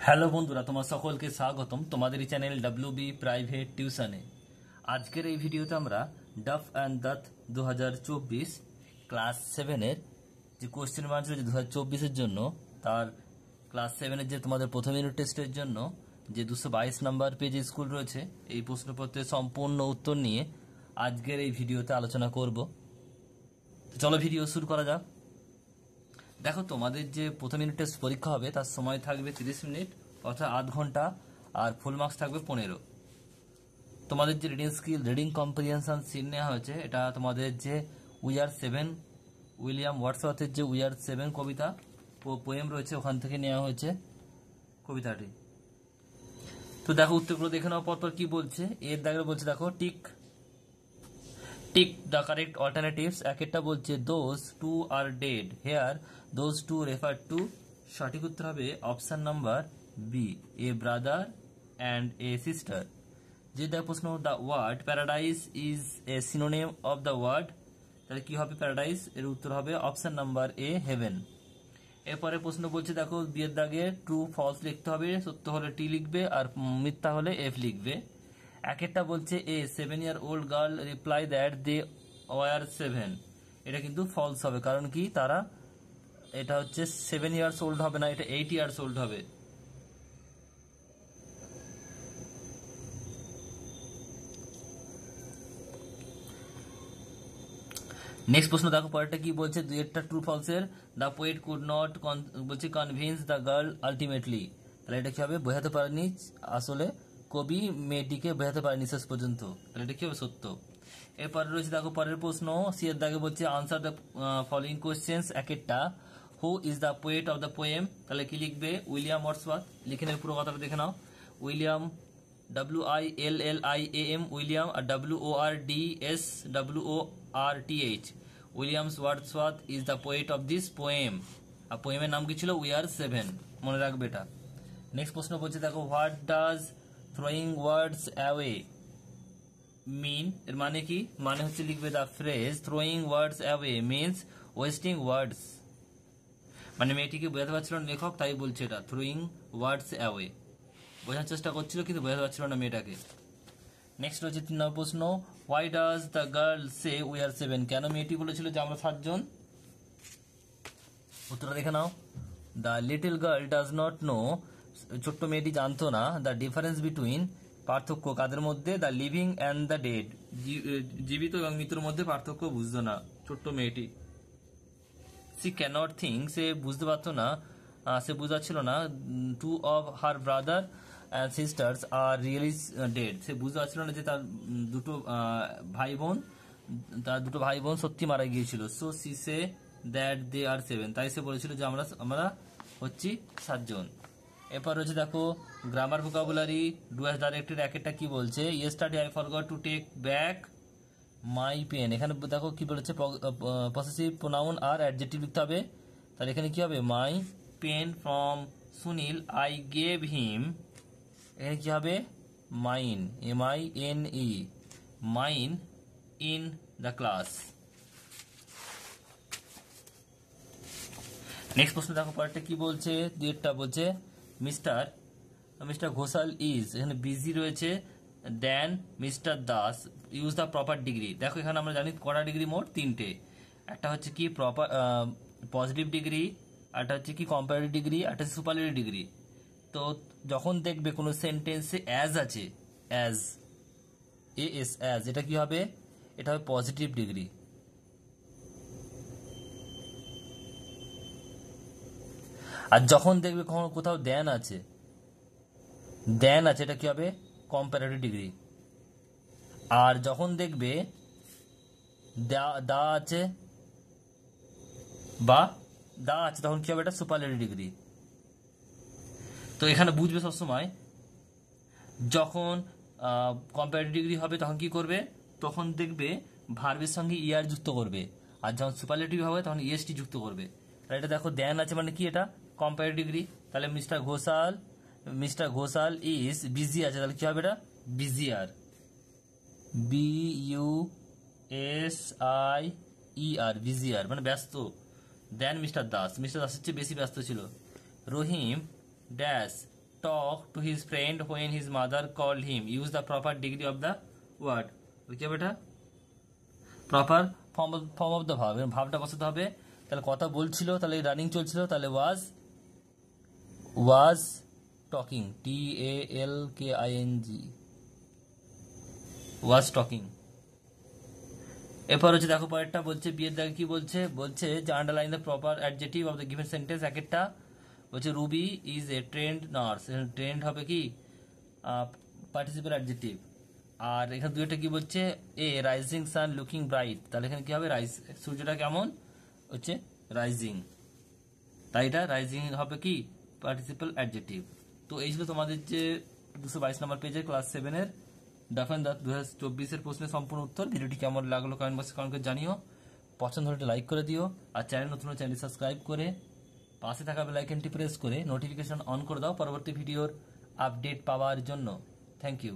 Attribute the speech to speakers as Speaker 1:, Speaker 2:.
Speaker 1: Hello বন্ধুরা, তোমার সকলকে স্বাগতম তোমাদের এই চ্যানেল ডব্লিউবি প্রাইভেট টিউশনে। আজকের এই ভিডিওতে আমরা ডাফ অ্যান্ড দাঁত 2024 ক্লাস 7-এর যে কোশ্চেন মান ছিল যে 2024-এর জন্য, তার ক্লাস 7-এর যে তোমাদের প্রথম ইউনিট টেস্টের জন্য যে 222 নাম্বার পেজে স্কুল রয়েছে, এই প্রশ্নপত্রের সম্পূর্ণ উত্তর নিয়ে আজকের এই ভিডিওতে আলোচনা করব। তো চলো ভিডিও শুরু করা যাক। দেখো, তোমাদের যে প্রথম ইউনিট টেস্ট পরীক্ষা হবে তার সময় থাকবে 30 মিনিট, অর্থাৎ আধ ঘন্টা, আর ফুল মার্কস থাকবে 15। তোমাদের যে reading skill, reading comprehension sheet নেওয়া হয়েছে, এটা তোমাদের যে উই আর 7 উইলিয়াম ওয়ার্ডসওয়ার্থের যে উই আর 7 কবিতা পোয়েম রয়েছে, ওখান থেকে নেওয়া হয়েছে কবিতাটি। তো দেখো, উত্তরগুলো দেখে নাও পরপর কি বলছে। এর দাগে বলছে, দেখো, টিক the correct alternatives। এক একটা বলছে those two are dead here, those two refer to। সঠিক উত্তর হবে option number B, a brother and a sister. যে দেখ প্রশ্ন, the word paradise is a synonym of the word, তাহলে কি হবে প্যারাডাইস? এর উত্তর হবে অপশন নাম্বার এ, হেভেন। এরপরে প্রশ্ন বলছে, দেখো, বিয়ের দাগে ট্রু ফলস লিখতে হবে, সত্য হলে টি লিখবে আর মিথ্যা হলে এফ লিখবে। এক একটা বলছে a 7-year-old girl reply that they were 7, এটা কিন্তু ফলস হবে, কারণ কি তারা, এটা হচ্ছে 7 years old হবে না, এটা 8 years old হবে। নেক্সট প্রশ্ন দেখো, পরেরটা কি বলছে, দুই একটা ট্রু ফলসের। দ্য পোয়েট কুড নট বলছে কনভিন্স দ্য গার্ল আলটিমেটলি, তাহলে এটা কি হবে? বোঝাতে পারেনি, আসলে কবি মেয়েটিকে বোঝাতে পারেনি শেষ পর্যন্ত, তাহলে এটা কি হবে? সত্য। এরপরে রয়েছে, দেখো, পরের প্রশ্ন সি এর দাগে বলছে আনসার দ্য ফলোইং কোয়েশ্চেন্স। এক একটা, who is the poet of the poem, তাহলে কি লিখবে? William Wordsworth. লিখে নেবে পুরো কথাটা, দেখে নাও। উইলিয়াম, WILLIAM উইলিয়াম, আর WORDSWORTH Williams Wordsworth is the poet of this poem. আর পোয়েমের নাম কি ছিল? উই আর 7, মনে রাখবে এটা। নেক্সট প্রশ্ন বলছে, দেখো, what does throwing words away mean, এর মানে কি? মানে হচ্ছে লিখবে the phrase throwing words away means wasting words, মানে মেয়েটিকে বোঝাতে পারছিল না লেখক, তাই বলছে এটা থ্রোয়িং ওয়ার্ডস অ্যাওয়ে। বোঝার চেষ্টা করছিল কিন্তু বোঝাতে পারছিল না মেয়েটাকে। নেক্সট হচ্ছে 3 নম্বর প্রশ্ন, why does the girl say we are 7, কেন মেয়েটি বলেছিল যে আমরা 7 জন? উত্তরটা দেখে নাও। The little girl does not know, ছোট্ট মেয়েটি জানতো না, দ্য ডিফারেন্স বিটুইন, পার্থক্য কাদের মধ্যে? The living and the dead, জীবিত এবং মৃত্যুর মধ্যে পার্থক্য বুঝতো না ছোট্ট মেয়েটি। সি ক্যানট থিঙ্ক, সে বুঝতে পারতো না, সে বুঝাচ্ছিল না, two of her brother and sisters are really dead, সে বুঝতে পারছিল না যে তার দুটো ভাই বোন সত্যি মারা গিয়েছিল। So she says that they are 7, তাই সে বলেছিল যে আমরা হচ্ছি 7 জন। এরপর রয়েছে, দেখো, grammar vocabulary do has directed. এক একটা কি বলছে? Yesterday I forgot to take back my pen, এখানে দেখো কি বলেছে, পসেসিভ প্রোনাউন আর অ্যাডজেক্টিভ লিখতে হবে। তাহলে এখানে কি হবে? My pen from Sunil I gave him, এখানে কি হবে? Mine, MINE, mine in the class. Next প্রশ্ন দেখো, পরেরটা কি বলছে? দুইটা বলছে মিস্টার ঘোষাল ইজ, এখানে বিজি রয়েছে, then Mr Das use the proper degree. দেখো, এখানে আমরা জানি কটা ডিগ্রি? মোট 3টে। একটা হচ্ছে কি প্রপার পজিটিভ ডিগ্রি, একটা হচ্ছে কি কম্পারেটিভ ডিগ্রি, একটা হচ্ছে সুপারলেটিভ ডিগ্রি। তো যখন দেখবে কোনো সেন্টেন্সে অ্যাজ আছে, অ্যাজ অ্যাজ, এটা কি হবে? এটা হবে পজিটিভ ডিগ্রি। আর যখন দেখবে কোথাও দেন আছে, এটা কি হবে? Comparative degree. আর যখন দেখবে দা আছে তখন কি হবে? এটা সুপারলেটিভ ডিগ্রি। তো এখানে বুঝবে সবসময়, যখন কম্পারেটিভ ডিগ্রি হবে তখন কি করবে? তখন দেখবে ভার্বের সঙ্গে ইআর যুক্ত করবে, আর যখন সুপারলেটিভ হবে তখন ইএসটি যুক্ত করবে। তাহলে এটা দেখো, দেন আছে মানে কি? এটা কম্পারেটিভ ডিগ্রি। তাহলে মিস্টার ঘোষাল ইজ বিজি আছে, তাহলে কি হবে? এটা বিজিআর, BUSIER, বিজিআর মানে ব্যস্ত। দেন মিস্টার দাসের চেয়ে বেশি ব্যস্ত ছিল। রহিম dash talk to his friend when his mother called him. Use the proper degree of the word. কি হবে এটা? Proper form of the verb, ভাবটা বসাতে হবে। তাহলে কথা বলছিল, তাহলে রানিং চলছিল, তাহলে was talking, TALKING, was talking. এরপর হচ্ছে দেখো পরেরটা বলছে, বিয়ের দাগে কি বলছে, বলছে যে underline the proper adjective of the given sentence. একটা বলছে Ruby is a trend nurse, trend হবে কি পার্টিসিপাল অ্যাডজেক্টিভ। আর এখানে দুইটা কি বলছে, a rising sun looking bright, তাহলে এখানে কি হবে, সূর্যটা কেমন হচ্ছে রাইজিং, তাই এটা রাইজিং হবে কি পার্টিসিপাল অ্যাডজেক্টিভ। তো এই ছিল তোমাদের যে 222 নম্বর পেজের ক্লাস 7-এর ডাফ অ্যান্ড দ্য 2024-এর প্রশ্নের সম্পূর্ণ উত্তর। ভিডিওটি কেমন লাগলো কমেন্ট বক্সে কমেন্ট করে জানিও। পছন্দ হলে লাইক করে দিও, আর চ্যানেল নতুন চ্যানেলটি সাবস্ক্রাইব করে পাশে থাকা বেল আইকনটি প্রেস করে নোটিফিকেশন অন করে দাও পরবর্তী ভিডিওর আপডেট পাওয়ার জন্য। Thank you.